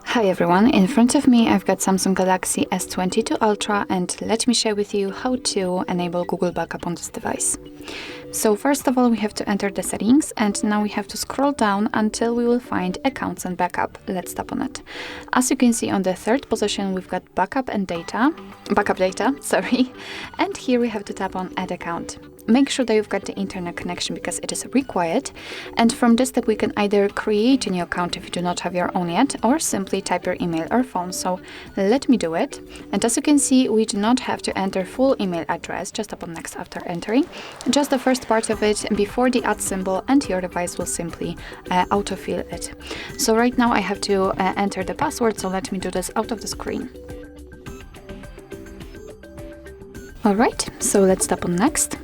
Hi everyone, in front of me I've got Samsung Galaxy S22 Ultra, and let me share with you how to enable Google Backup on this device. So first of all, we have to enter the settings, and now we have to scroll down until we will find Accounts and Backup. Let's tap on it. As you can see, on the third position we've got backup data, and here we have to tap on Add Account. Make sure that you've got the internet connection because it is required, and from this step we can either create a new account if you do not have your own yet, or simply type your email or phone. So let me do it, and as you can see, we do not have to enter full email address. Just tap on Next after entering, just the first part of it before the @ symbol, and your device will simply autofill it. So right now I have to enter the password, so let me do this out of the screen. Alright, so let's tap on Next.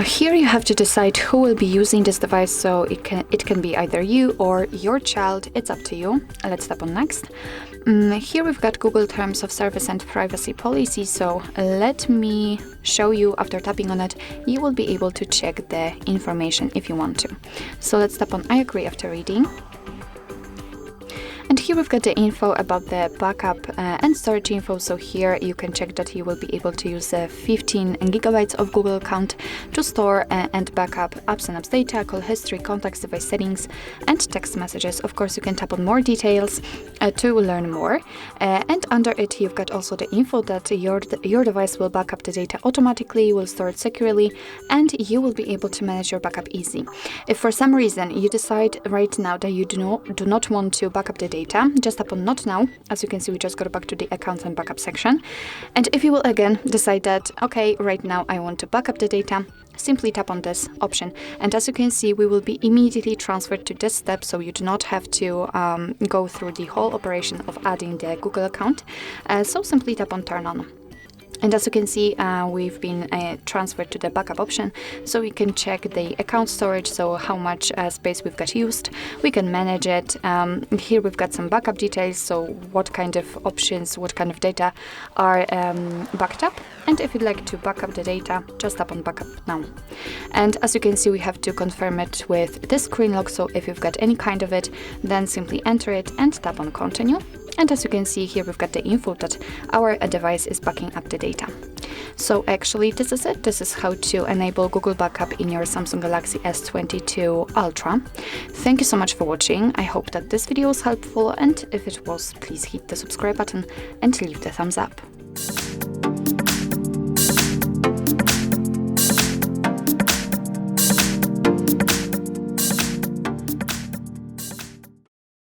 Here you have to decide who will be using this device, so it can be either you or your child. It's up to you. Let's tap on Next. Here we've got Google Terms of Service and Privacy Policy, so let me show you. After tapping on it, you will be able to check the information if you want to. So let's tap on I agree after reading. And here we've got the info about the backup and storage info. So here you can check that you will be able to use 15 gigabytes of Google account to store and backup apps and apps data, call history, contacts, device settings, and text messages. Of course, you can tap on more details to learn more. And under it, you've got also the info that your device will back up the data automatically, will store it securely, and you will be able to manage your backup easy. If for some reason you decide right now that you do not want to back up the data, just tap on Not Now. As you can see, we just got back to the Accounts and Backup section. And if you will again decide that, okay, right now I want to back up the data, simply tap on this option. And as you can see, we will be immediately transferred to this step, so you do not have to go through the whole operation of adding the Google account. So simply tap on Turn On. And as you can see, we've been transferred to the backup option, so we can check the account storage, so how much space we've got used. We can manage it. Here we've got some backup details, so what kind of options, what kind of data are backed up. And if you'd like to back up the data, just tap on Backup Now. And as you can see, we have to confirm it with this screen lock, so if you've got any kind of it, then simply enter it and tap on Continue. And as you can see here, we've got the info that our device is backing up the data. So actually, this is it. This is how to enable Google Backup in your Samsung Galaxy S22 Ultra. Thank you so much for watching. I hope that this video was helpful, and if it was, please hit the subscribe button and leave the thumbs up.